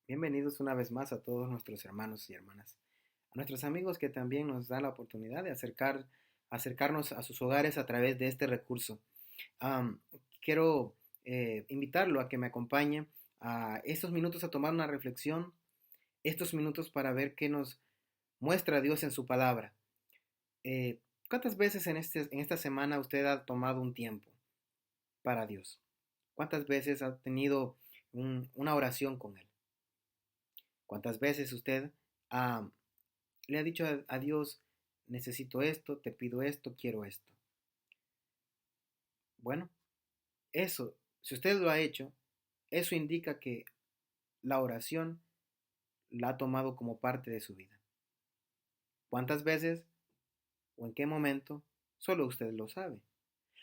Bienvenidos una vez más a todos nuestros hermanos y hermanas, a nuestros amigos que también nos dan la oportunidad de acercarnos a sus hogares a través de este recurso. Am, Quiero invitarlo a que me acompañe a estos minutos a tomar una reflexión, estos minutos para ver qué nos muestra Dios en su palabra. ¿Cuántas veces en esta semana usted ha tomado un tiempo para Dios? ¿Cuántas veces ha tenido una oración con Él? ¿Cuántas veces usted ah, le ha dicho a Dios, necesito esto, te pido esto, quiero esto? Bueno, eso, si usted lo ha hecho, eso indica que la oración la ha tomado como parte de su vida. ¿Cuántas veces o en qué momento? Solo usted lo sabe.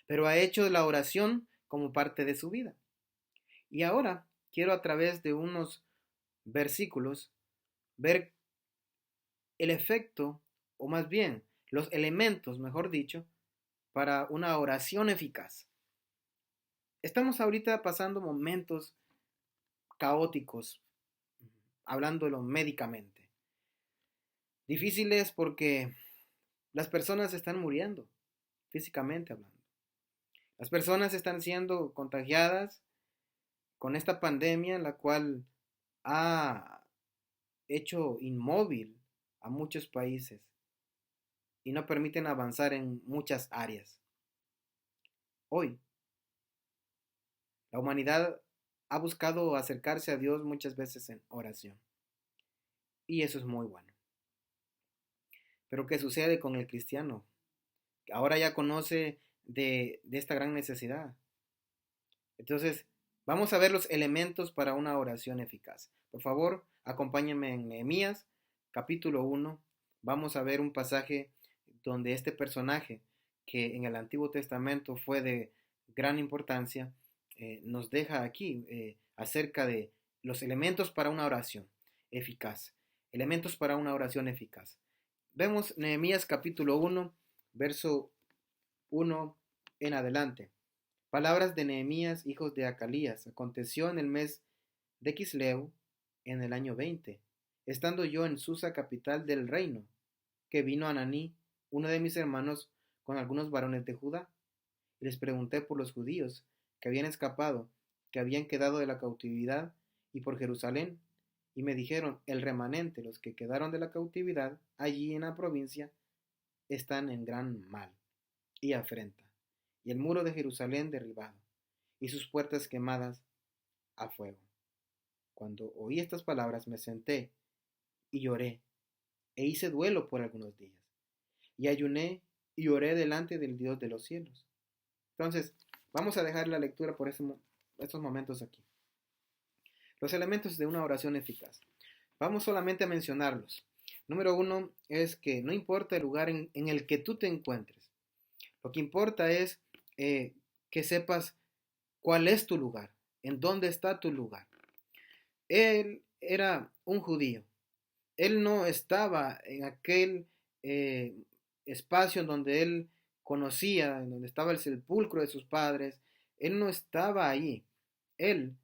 Pero ha hecho la oración como parte de su vida. Y ahora quiero a través de unos versículos ver el efecto, o más bien los elementos, mejor dicho, para una oración eficaz. Estamos ahorita pasando momentos caóticos, hablándolo médicamente. Difíciles porque las personas están muriendo, físicamente hablando. Las personas están siendo contagiadas con esta pandemia, la cual ha hecho inmóvil a muchos países y no permiten avanzar en muchas áreas. Hoy, la humanidad ha buscado acercarse a Dios muchas veces en oración. Y eso es muy bueno. Pero ¿qué sucede con el cristiano? Ahora ya conoce de esta gran necesidad. Entonces, vamos a ver los elementos para una oración eficaz. Por favor, acompáñenme en Nehemías, capítulo 1. Vamos a ver un pasaje donde este personaje, que en el Antiguo Testamento fue de gran importancia, nos deja aquí acerca de los elementos para una oración eficaz. Elementos para una oración eficaz. Vemos Nehemías capítulo 1, verso 1 en adelante. Palabras de Nehemías, hijos de Acalías. Aconteció en el mes de Quisleu, en el año 20, estando yo en Susa, capital del reino, que vino Ananí, uno de mis hermanos, con algunos varones de Judá. Y les pregunté por los judíos que habían escapado, que habían quedado de la cautividad, y por Jerusalén. Y me dijeron, el remanente, los que quedaron de la cautividad, allí en la provincia, están en gran mal y afrenta, y el muro de Jerusalén derribado, y sus puertas quemadas a fuego. Cuando oí estas palabras me senté y lloré, e hice duelo por algunos días, y ayuné y oré delante del Dios de los cielos. Entonces, vamos a dejar la lectura por estos momentos aquí. Los elementos de una oración eficaz. Vamos solamente a mencionarlos. Número uno es que no importa el lugar en el que tú te encuentres, lo que importa es que sepas cuál es tu lugar, en dónde está tu lugar. Él era un judío. Él no estaba en aquel eh, espacio en donde él conocía, en donde estaba el sepulcro de sus padres. Él no estaba allí. Él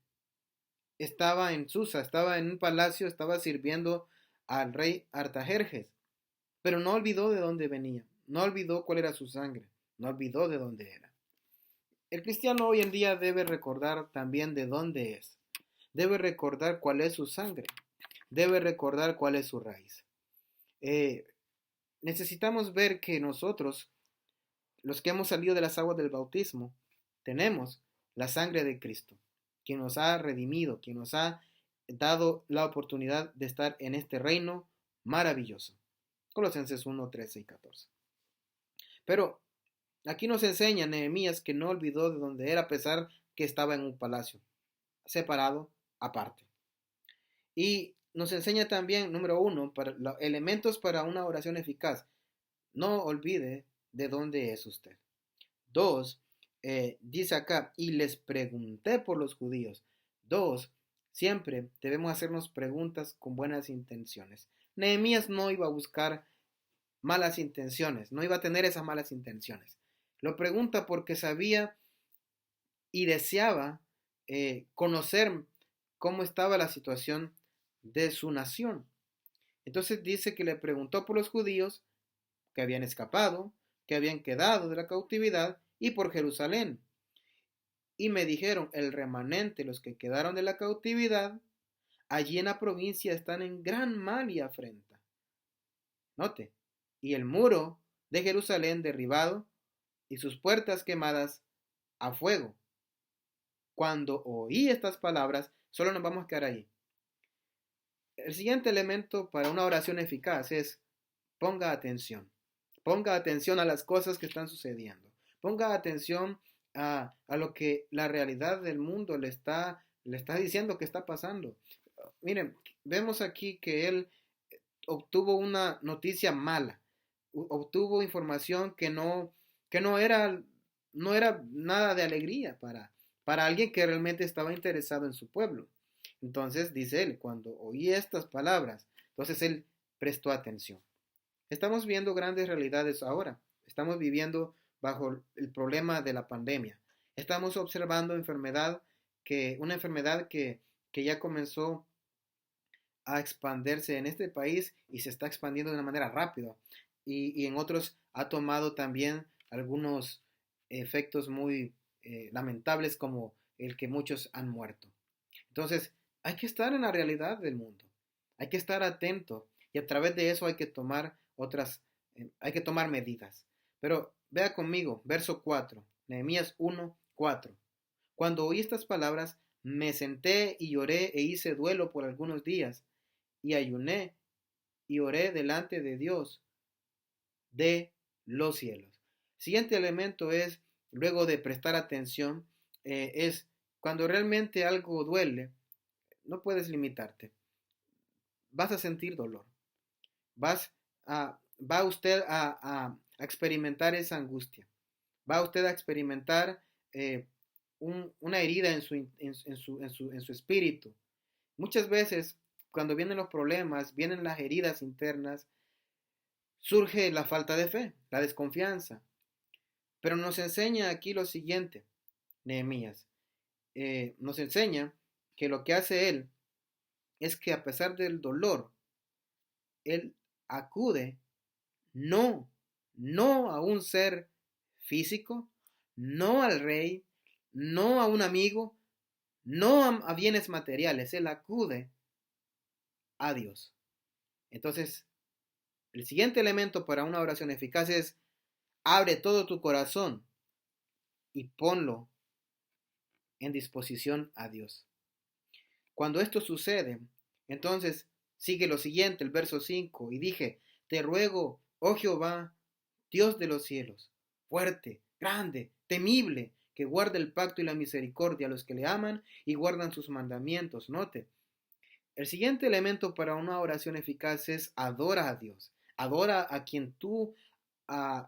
estaba en Susa, estaba en un palacio, estaba sirviendo al rey Artajerjes, pero no olvidó de dónde venía, no olvidó cuál era su sangre, no olvidó de dónde era. El cristiano hoy en día debe recordar también de dónde es, debe recordar cuál es su sangre, debe recordar cuál es su raíz. Eh, Necesitamos ver que nosotros, los que hemos salido de las aguas del bautismo, tenemos la sangre de Cristo, quien nos ha redimido, quien nos ha dado la oportunidad de estar en este reino maravilloso. Colosenses 1, 13 y 14. Pero aquí nos enseña Nehemías que no olvidó de dónde era a pesar que estaba en un palacio, separado, aparte. Y nos enseña también, número uno, elementos para una oración eficaz. No olvide de dónde es usted. Dos, dice acá, y les pregunté por los judíos. Dos, siempre debemos hacernos preguntas con buenas intenciones. Nehemías no iba a buscar malas intenciones, no iba a tener esas malas intenciones. Lo pregunta porque sabía y deseaba conocer cómo estaba la situación de su nación. Entonces dice que le preguntó por los judíos que habían escapado, que habían quedado de la cautividad, y por Jerusalén. Y me dijeron, el remanente, los que quedaron de la cautividad, allí en la provincia están en gran mal y afrenta. Note, y el muro de Jerusalén derribado y sus puertas quemadas a fuego. Cuando oí estas palabras, solo nos vamos a quedar ahí. El siguiente elemento para una oración eficaz es ponga atención. Ponga atención a las cosas que están sucediendo. Ponga atención a lo que la realidad del mundo le está diciendo que está pasando. Miren, vemos aquí que él obtuvo una noticia mala, obtuvo información que no era nada de alegría para alguien que realmente estaba interesado en su pueblo. Entonces, dice él, cuando oí estas palabras, entonces él prestó atención. Estamos viendo grandes realidades ahora. Estamos viviendo bajo el problema de la pandemia. Estamos observando una enfermedad que ya comenzó a expandirse en este país y se está expandiendo de una manera rápida. Y en otros ha tomado también algunos efectos muy lamentables como el que muchos han muerto. Entonces, hay que estar en la realidad del mundo. Hay que estar atento y a través de eso hay que tomar medidas. Pero vea conmigo, verso 4, Nehemías 1:4. Cuando oí estas palabras, me senté y lloré e hice duelo por algunos días y ayuné y oré delante de Dios de los cielos. Siguiente elemento es, luego de prestar atención, es cuando realmente algo duele, no puedes limitarte. Vas a sentir dolor. Va usted a experimentar esa angustia. Va usted a experimentar una herida en su espíritu. Muchas veces, cuando vienen los problemas, vienen las heridas internas, surge la falta de fe, la desconfianza. Pero nos enseña aquí lo siguiente, Nehemías. Nos enseña que lo que hace él es que a pesar del dolor, él acude no a un ser físico, no al rey, no a un amigo, no a bienes materiales, él acude a Dios. Entonces, el siguiente elemento para una oración eficaz es abre todo tu corazón y ponlo en disposición a Dios. Cuando esto sucede, entonces sigue lo siguiente, el verso 5, y dije, te ruego, oh Jehová, Dios de los cielos, fuerte, grande, temible, que guarde el pacto y la misericordia a los que le aman y guardan sus mandamientos. Note, el siguiente elemento para una oración eficaz es adora a Dios, adora a quien tú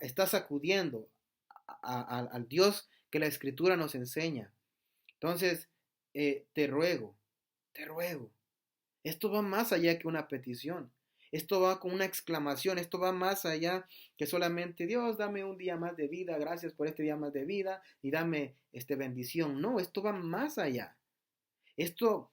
estás acudiendo, al Dios que la Escritura nos enseña. Entonces, te ruego. Esto va más allá que una petición. Esto va con una exclamación. Esto va más allá que solamente Dios, dame un día más de vida. Gracias por este día más de vida y dame bendición. No, esto va más allá. Esto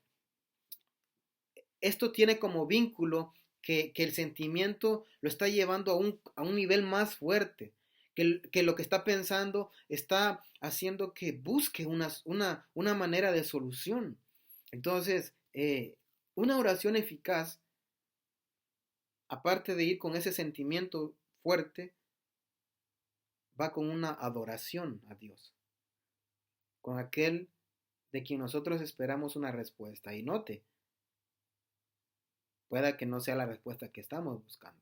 tiene como vínculo que el sentimiento lo está llevando a un nivel más fuerte. Que lo que está pensando está haciendo que busque una manera de solución. Entonces, una oración eficaz, aparte de ir con ese sentimiento fuerte, va con una adoración a Dios, con aquel de quien nosotros esperamos una respuesta. Y note, pueda que no sea la respuesta que estamos buscando,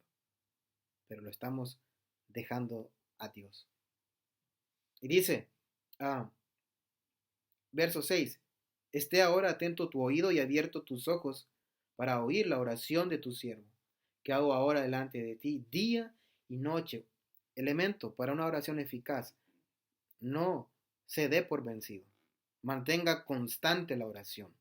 pero lo estamos dejando a Dios. Y dice, verso 6, esté ahora atento tu oído y abierto tus ojos para oír la oración de tu siervo, que hago ahora delante de ti día y noche. Elemento para una oración eficaz, no se dé por vencido, mantenga constante la oración.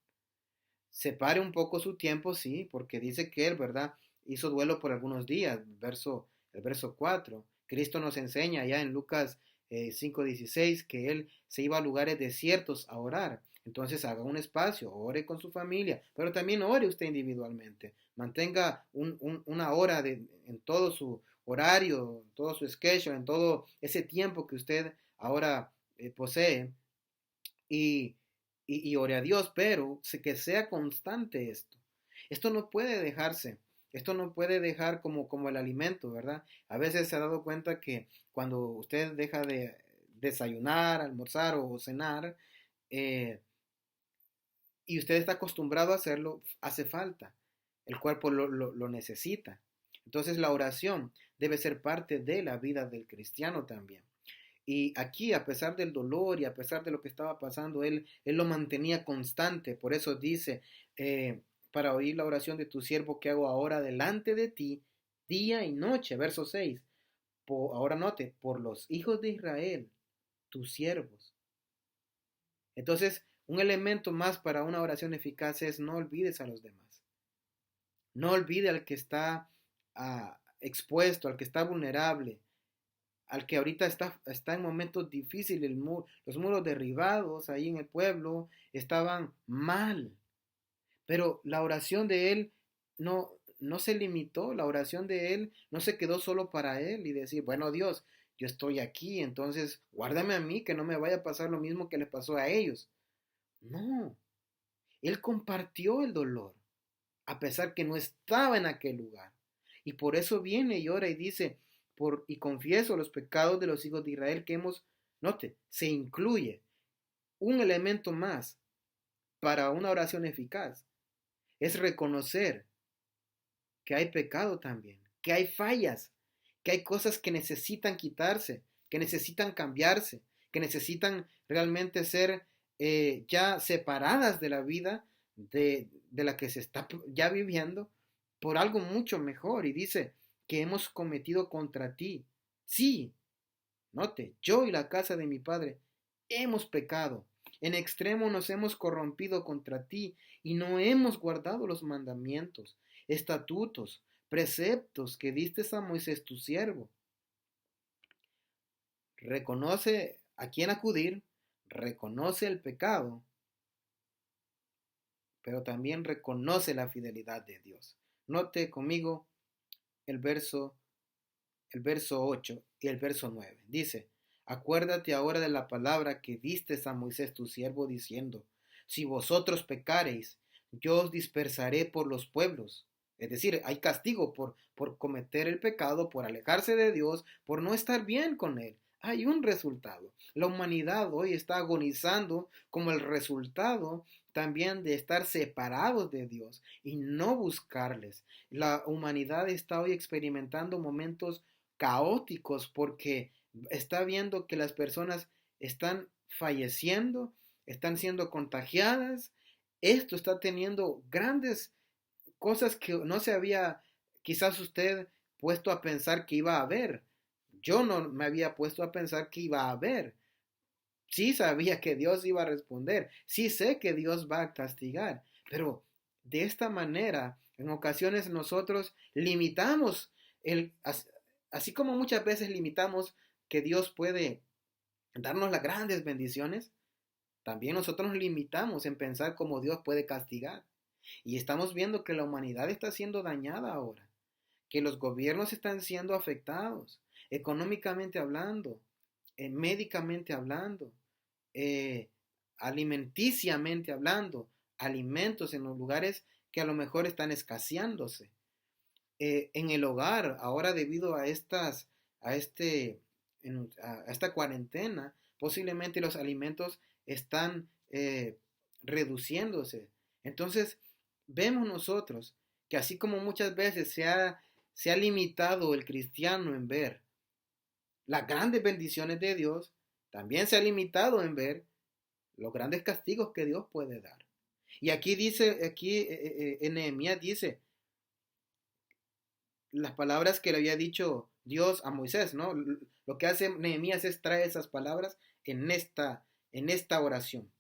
Separe un poco su tiempo, sí, porque dice que él, ¿verdad?, hizo duelo por algunos días, el verso 4. Cristo nos enseña ya en Lucas 5:16 que él se iba a lugares desiertos a orar. entonces haga un espacio, ore con su familia, pero también ore usted individualmente. Mantenga una hora en todo su horario, en todo su schedule, en todo ese tiempo que usted ahora posee y, y ore a Dios, pero que sea constante esto. Esto no puede dejarse. Esto no puede dejar como el alimento, ¿verdad? A veces se ha dado cuenta que cuando usted deja de desayunar, almorzar o cenar, eh, y usted está acostumbrado a hacerlo, hace falta. El cuerpo lo necesita. Entonces la oración debe ser parte de la vida del cristiano también. Y aquí, a pesar del dolor y a pesar de lo que estaba pasando, él lo mantenía constante. Por eso dice, para oír la oración de tu siervo que hago ahora delante de ti, día y noche. Verso 6. Ahora note, por los hijos de Israel, tus siervos. Entonces, un elemento más para una oración eficaz es no olvides a los demás. No olvide al que está expuesto, al que está vulnerable, al que ahorita está en momentos difíciles. Los muros derribados ahí en el pueblo estaban mal. Pero la oración de él no se limitó, la oración de él no se quedó solo para él y decir, bueno Dios, yo estoy aquí, entonces guárdame a mí que no me vaya a pasar lo mismo que les pasó a ellos. No, él compartió el dolor, a pesar que no estaba en aquel lugar. Y por eso viene y ora y dice, y confieso los pecados de los hijos de Israel que note, se incluye un elemento más para una oración eficaz. Es reconocer que hay pecado también, que hay fallas, que hay cosas que necesitan quitarse, que necesitan cambiarse, que necesitan realmente ser ya separadas de la vida de la que se está ya viviendo por algo mucho mejor. Y dice que hemos cometido contra ti. Sí, note, yo y la casa de mi padre hemos pecado. En extremo nos hemos corrompido contra ti y no hemos guardado los mandamientos, estatutos, preceptos que diste a Moisés tu siervo. Reconoce a quién acudir, reconoce el pecado, pero también reconoce la fidelidad de Dios. Note conmigo el verso, el verso 8 y el verso 9. Dice, acuérdate ahora de la palabra que diste a Moisés tu siervo diciendo, si vosotros pecareis, yo os dispersaré por los pueblos. Es decir, hay castigo por cometer el pecado, por alejarse de Dios, por no estar bien con Él. Hay un resultado. La humanidad hoy está agonizando como el resultado también de estar separados de Dios y no buscarles. La humanidad está hoy experimentando momentos caóticos porque está viendo que las personas están falleciendo, están siendo contagiadas. Esto está teniendo grandes cosas que no se había quizás usted puesto a pensar que iba a haber. Yo no me había puesto a pensar que iba a haber. Sí sabía que Dios iba a responder. Sí sé que Dios va a castigar. Pero de esta manera, en ocasiones nosotros limitamos así como muchas veces limitamos que Dios puede darnos las grandes bendiciones, también nosotros nos limitamos en pensar cómo Dios puede castigar. Y estamos viendo que la humanidad está siendo dañada ahora, que los gobiernos están siendo afectados, económicamente hablando, médicamente hablando, eh, alimenticiamente hablando, alimentos en los lugares que a lo mejor están escaseándose. En el hogar, ahora debido a, este, a esta cuarentena, posiblemente los alimentos están reduciéndose. Entonces, vemos nosotros que así como muchas veces se ha limitado el cristiano en ver las grandes bendiciones de Dios, también se ha limitado en ver los grandes castigos que Dios puede dar. Y aquí dice, en Nehemías dice las palabras que le había dicho Dios a Moisés, ¿no? Lo que hace Nehemías es traer esas palabras en esta oración.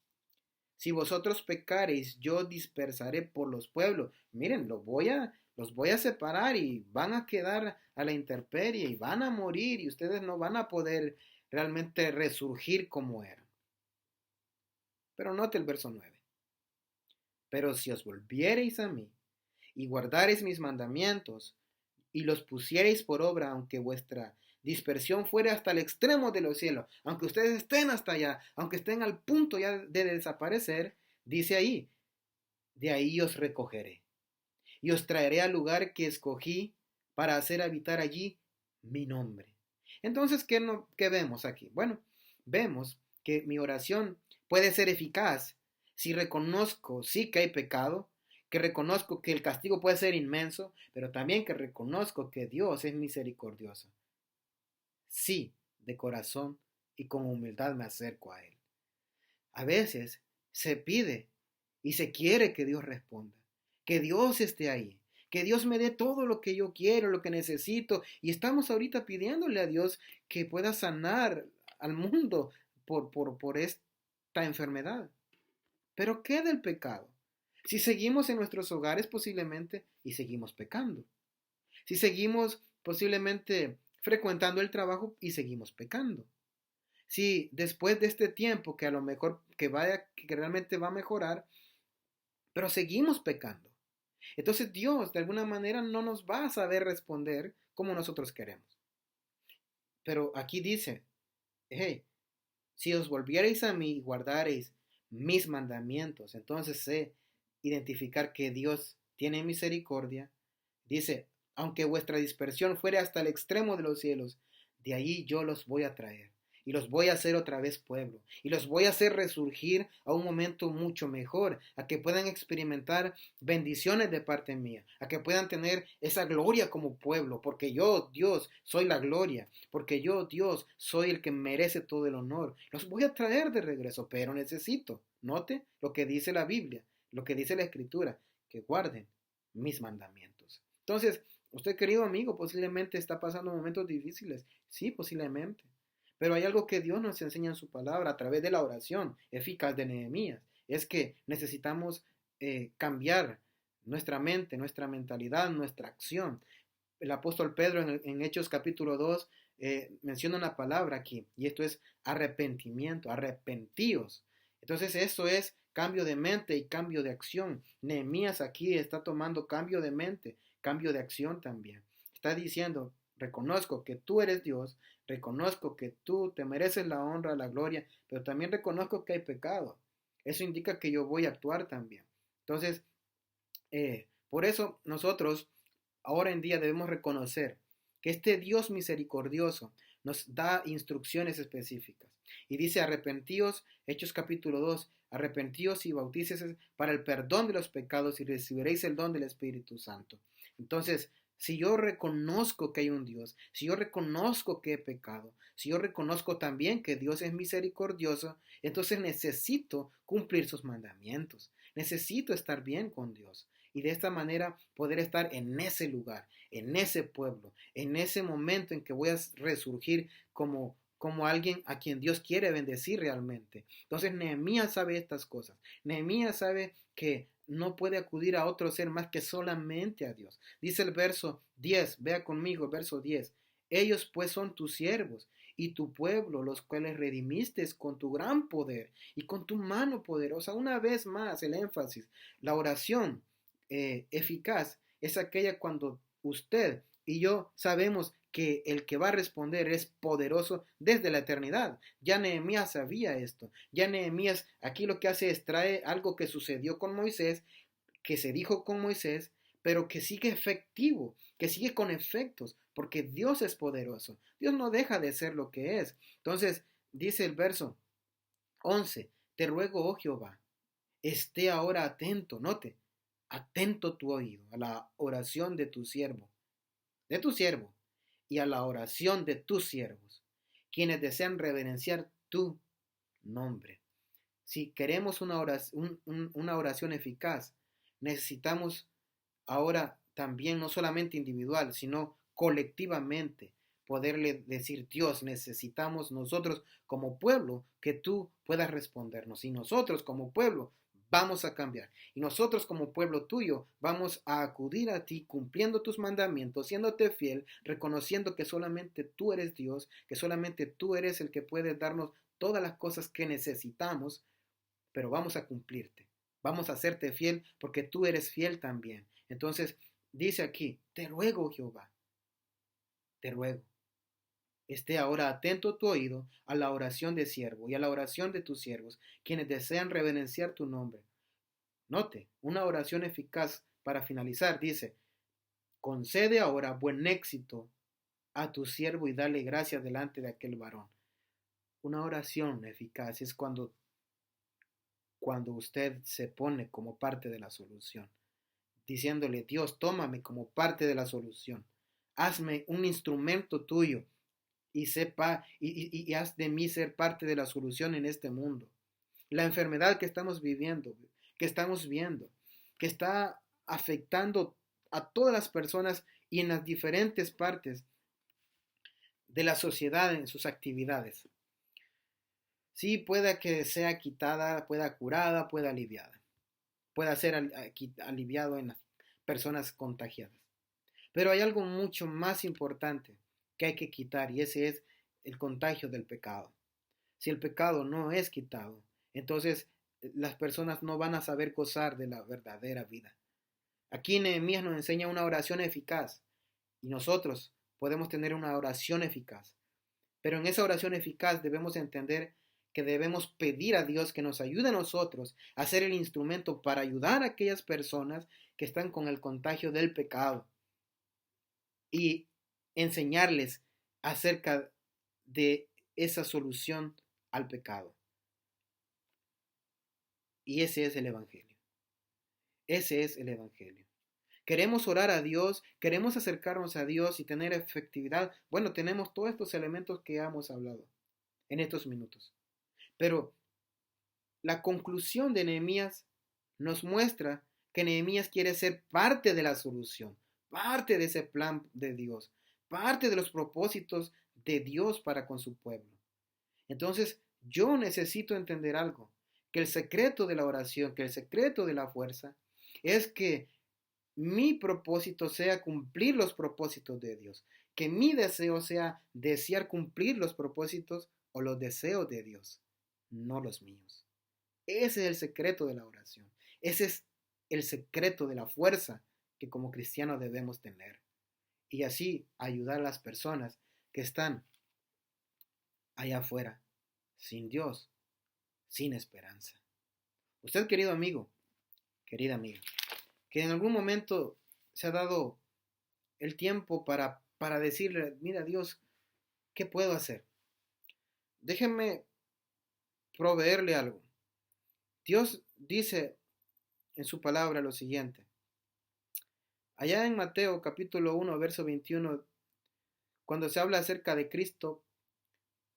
Si vosotros pecareis, yo dispersaré por los pueblos. Miren, los voy a separar y van a quedar a la intemperie y van a morir y ustedes no van a poder realmente resurgir como eran. Pero note el verso 9. Pero si os volviereis a mí y guardareis mis mandamientos y los pusiereis por obra, aunque vuestra dispersión fuere hasta el extremo de los cielos, aunque ustedes estén hasta allá, aunque estén al punto ya de desaparecer, dice ahí, de ahí os recogeré y os traeré al lugar que escogí para hacer habitar allí mi nombre. Entonces, ¿qué vemos aquí? Bueno, vemos que mi oración puede ser eficaz si reconozco, sí que hay pecado, que reconozco que el castigo puede ser inmenso, pero también que reconozco que Dios es misericordioso. Sí, de corazón y con humildad me acerco a Él. A veces se pide y se quiere que Dios responda, que Dios esté ahí, que Dios me dé todo lo que yo quiero, lo que necesito. Y estamos ahorita pidiéndole a Dios que pueda sanar al mundo por esta enfermedad. Pero ¿qué del pecado? Si seguimos en nuestros hogares posiblemente y seguimos pecando. Si seguimos posiblemente frecuentando el trabajo y seguimos pecando. Si después de este tiempo que a lo mejor que realmente va a mejorar, pero seguimos pecando. Entonces Dios de alguna manera no nos va a saber responder como nosotros queremos. Pero aquí dice, hey, si os volviereis a mí y guardareis mis mandamientos, entonces sé identificar que Dios tiene misericordia. Dice, aunque vuestra dispersión fuere hasta el extremo de los cielos, de allí yo los voy a traer y los voy a hacer otra vez pueblo y los voy a hacer resurgir a un momento mucho mejor, a que puedan experimentar bendiciones de parte mía, a que puedan tener esa gloria como pueblo, porque yo, Dios, soy la gloria, porque yo, Dios, soy el que merece todo el honor. Los voy a traer de regreso, pero necesito, note lo que dice la Biblia, lo que dice la Escritura, que guarden mis mandamientos. Entonces, usted, querido amigo, posiblemente está pasando momentos difíciles. Sí, posiblemente. Pero hay algo que Dios nos enseña en su palabra a través de la oración eficaz de Nehemías. Es que necesitamos cambiar nuestra mente, nuestra mentalidad, nuestra acción. El apóstol Pedro en Hechos capítulo 2 menciona una palabra aquí, y esto es arrepentimiento, arrepentíos. Entonces eso es cambio de mente y cambio de acción. Nehemías aquí está tomando cambio de mente, cambio de acción también. Está diciendo, reconozco que tú eres Dios, reconozco que tú te mereces la honra, la gloria, pero también reconozco que hay pecado. Eso indica que yo voy a actuar también. Entonces, por eso nosotros ahora en día debemos reconocer que este Dios misericordioso nos da instrucciones específicas. Y dice, arrepentíos, Hechos capítulo 2, arrepentíos y bautícese para el perdón de los pecados y recibiréis el don del Espíritu Santo. Entonces, si yo reconozco que hay un Dios, si yo reconozco que he pecado, si yo reconozco también que Dios es misericordioso, entonces necesito cumplir sus mandamientos, necesito estar bien con Dios y de esta manera poder estar en ese lugar, en ese pueblo, en ese momento en que voy a resurgir como alguien a quien Dios quiere bendecir realmente. Entonces Nehemías sabe estas cosas. Nehemías sabe que no puede acudir a otro ser más que solamente a Dios. Dice el verso 10, vea conmigo el verso 10. Ellos pues son tus siervos y tu pueblo, los cuales redimiste con tu gran poder y con tu mano poderosa. Una vez más el énfasis, la oración eficaz es aquella cuando usted y yo sabemos que el que va a responder es poderoso desde la eternidad. Ya Nehemías sabía esto. Ya Nehemías aquí lo que hace es trae algo que sucedió con Moisés, que se dijo con Moisés, pero que sigue efectivo, que sigue con efectos, porque Dios es poderoso. Dios no deja de ser lo que es. Entonces, dice el verso 11, te ruego, oh Jehová, esté ahora atento, note, atento tu oído a la oración de tu siervo, y a la oración de tus siervos, quienes desean reverenciar tu nombre. Si queremos una oración eficaz, necesitamos ahora también no solamente individual, sino colectivamente poderle decir, Dios, necesitamos nosotros como pueblo que tú puedas respondernos y nosotros como pueblo vamos a cambiar y nosotros como pueblo tuyo vamos a acudir a ti cumpliendo tus mandamientos, siéndote fiel, reconociendo que solamente tú eres Dios, que solamente tú eres el que puede darnos todas las cosas que necesitamos pero vamos a cumplirte. Vamos a hacerte fiel porque tú eres fiel también. Entonces, dice aquí, te ruego, Jehová, te ruego. Esté ahora atento tu oído a la oración de siervo y a la oración de tus siervos, quienes desean reverenciar tu nombre. Note, una oración eficaz para finalizar dice, concede ahora buen éxito a tu siervo y dale gracia delante de aquel varón. Una oración eficaz es cuando usted se pone como parte de la solución, diciéndole, Dios, tómame como parte de la solución. Hazme un instrumento tuyo y haz de mí ser parte de la solución en este mundo. La enfermedad que estamos viviendo, que estamos viendo, que está afectando a todas las personas y en las diferentes partes de la sociedad en sus actividades. Sí, pueda que sea quitada, pueda curada, pueda aliviada, pueda ser aliviado en las personas contagiadas. Pero hay algo mucho más importante que hay que quitar y ese es el contagio del pecado. Si el pecado no es quitado, entonces las personas no van a saber gozar de la verdadera vida. Aquí Nehemías nos enseña una oración eficaz y nosotros podemos tener una oración eficaz. Pero en esa oración eficaz debemos entender que debemos pedir a Dios que nos ayude a nosotros a ser el instrumento para ayudar a aquellas personas que están con el contagio del pecado y enseñarles acerca de esa solución al pecado. Y ese es el Evangelio. Ese es el Evangelio. Queremos orar a Dios, queremos acercarnos a Dios y tener efectividad. Bueno, tenemos todos estos elementos que hemos hablado en estos minutos. Pero la conclusión de Nehemías nos muestra que Nehemías quiere ser parte de la solución, parte de ese plan de Dios, parte de los propósitos de Dios para con su pueblo. Entonces, yo necesito entender algo, que el secreto de la oración, que el secreto de la fuerza, es que mi propósito sea cumplir los propósitos de Dios, que mi deseo sea desear cumplir los propósitos o los deseos de Dios, no los míos. Ese es el secreto de la oración. Ese es el secreto de la fuerza que como cristianos debemos tener. Y así ayudar a las personas que están allá afuera, sin Dios, sin esperanza. Usted, querido amigo, querida amiga, que en algún momento se ha dado el tiempo para decirle, mira Dios, ¿qué puedo hacer? Déjenme proveerle algo. Dios dice en su palabra lo siguiente. Allá en Mateo capítulo 1, verso 21, cuando se habla acerca de Cristo,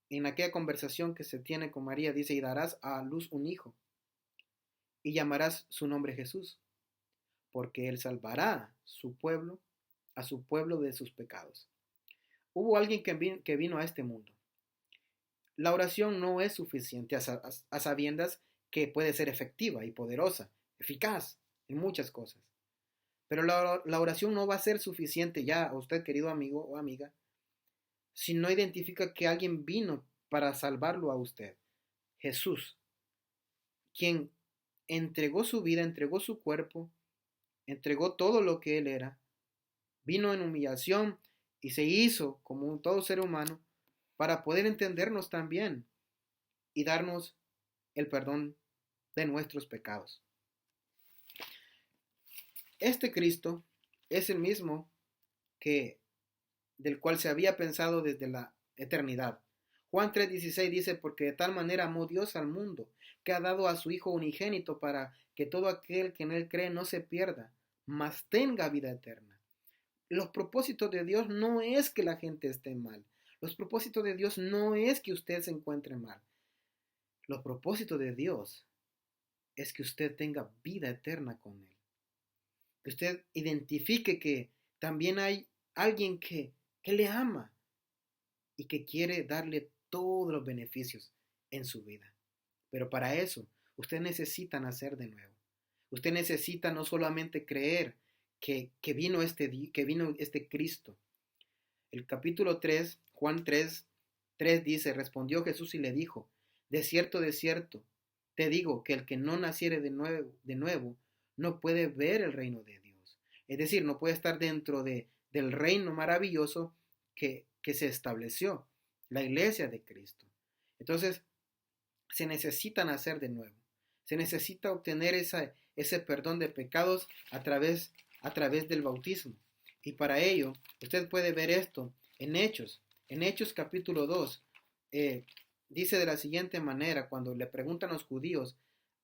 en aquella conversación que se tiene con María, dice, y darás a luz un hijo, y llamarás su nombre Jesús, porque él salvará a su pueblo de sus pecados. Hubo alguien que vino a este mundo. La oración no es suficiente a sabiendas que puede ser efectiva y poderosa, eficaz en muchas cosas. Pero la oración no va a ser suficiente ya a usted, querido amigo o amiga, si no identifica que alguien vino para salvarlo a usted. Jesús, quien entregó su vida, entregó su cuerpo, entregó todo lo que él era, vino en humillación y se hizo como un todo ser humano para poder entendernos también y darnos el perdón de nuestros pecados. Este Cristo es el mismo que del cual se había pensado desde la eternidad. Juan 3:16 dice, porque de tal manera amó Dios al mundo, que ha dado a su Hijo unigénito para que todo aquel que en él cree no se pierda, mas tenga vida eterna. Los propósitos de Dios no es que la gente esté mal. Los propósitos de Dios no es que usted se encuentre mal. Los propósitos de Dios es que usted tenga vida eterna con Él. Que usted identifique que también hay alguien que le ama y que quiere darle todos los beneficios en su vida. Pero para eso, usted necesita nacer de nuevo. Usted necesita no solamente creer que vino este Cristo. El capítulo 3, Juan 3 dice, respondió Jesús y le dijo, de cierto, te digo que el que no naciere de nuevo no puede ver el reino de Dios. Es decir, no puede estar dentro del reino maravilloso que se estableció, la iglesia de Cristo. Entonces, se necesita nacer de nuevo. Se necesita obtener ese perdón de pecados a través del bautismo. Y para ello, usted puede ver esto en Hechos. En Hechos capítulo 2, dice de la siguiente manera, cuando le preguntan los judíos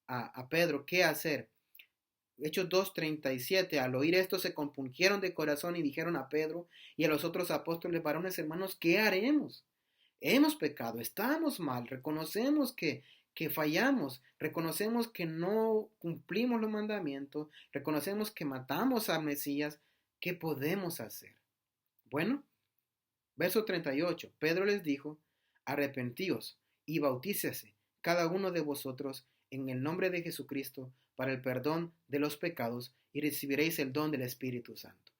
a Pedro qué hacer. Hechos 2:37, al oír esto se compungieron de corazón y dijeron a Pedro y a los otros apóstoles, varones hermanos, ¿qué haremos? Hemos pecado, estamos mal, reconocemos que fallamos, reconocemos que no cumplimos los mandamientos, reconocemos que matamos al Mesías. ¿Qué podemos hacer? Bueno, verso 38, Pedro les dijo, arrepentíos y bautícese cada uno de vosotros en el nombre de Jesucristo para el perdón de los pecados y recibiréis el don del Espíritu Santo.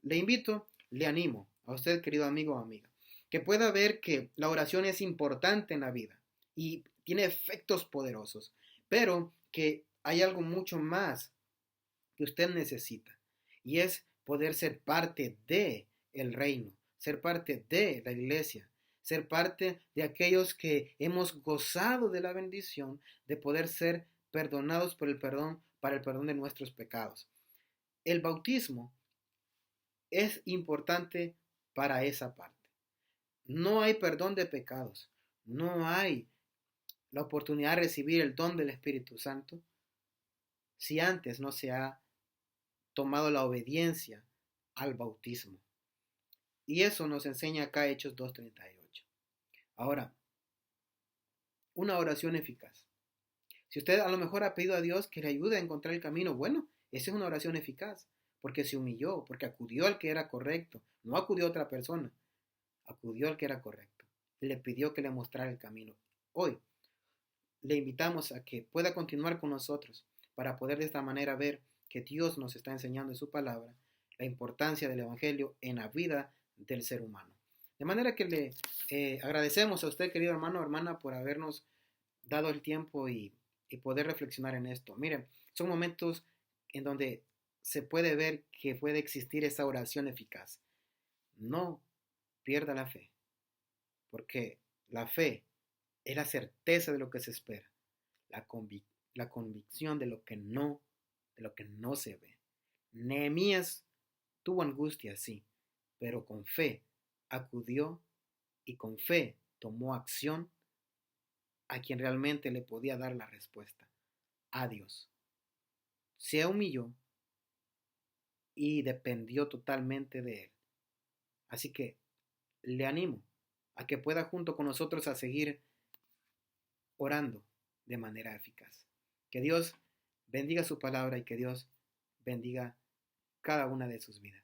Le invito, le animo a usted, querido amigo o amiga, que pueda ver que la oración es importante en la vida y tiene efectos poderosos, pero que hay algo mucho más que usted necesita y es poder ser parte de el reino, ser parte de la iglesia, ser parte de aquellos que hemos gozado de la bendición de poder ser perdonados por el perdón, para el perdón de nuestros pecados. El bautismo es importante para esa parte. No hay perdón de pecados, no hay la oportunidad de recibir el don del Espíritu Santo si antes no se ha tomado la obediencia al bautismo. Y eso nos enseña acá Hechos 2:38. Ahora, una oración eficaz. Si usted a lo mejor ha pedido a Dios que le ayude a encontrar el camino, bueno, esa es una oración eficaz, porque se humilló, porque acudió al que era correcto, no acudió a otra persona, acudió al que era correcto, le pidió que le mostrara el camino. Hoy le invitamos a que pueda continuar con nosotros para poder de esta manera ver que Dios nos está enseñando en su palabra la importancia del Evangelio en la vida del ser humano. De manera que le agradecemos a usted, querido hermano o hermana, por habernos dado el tiempo y poder reflexionar en esto. Miren, son momentos en donde se puede ver que puede existir esa oración eficaz. No pierda la fe, porque la fe es la certeza de lo que se espera, la, la convicción de lo que no se ve. Nehemías tuvo angustia, sí, pero con fe acudió y con fe tomó acción a quien realmente le podía dar la respuesta, a Dios. Se humilló y dependió totalmente de Él. Así que le animo a que pueda junto con nosotros a seguir orando de manera eficaz. Que Dios bendiga su palabra y que Dios bendiga cada una de sus vidas.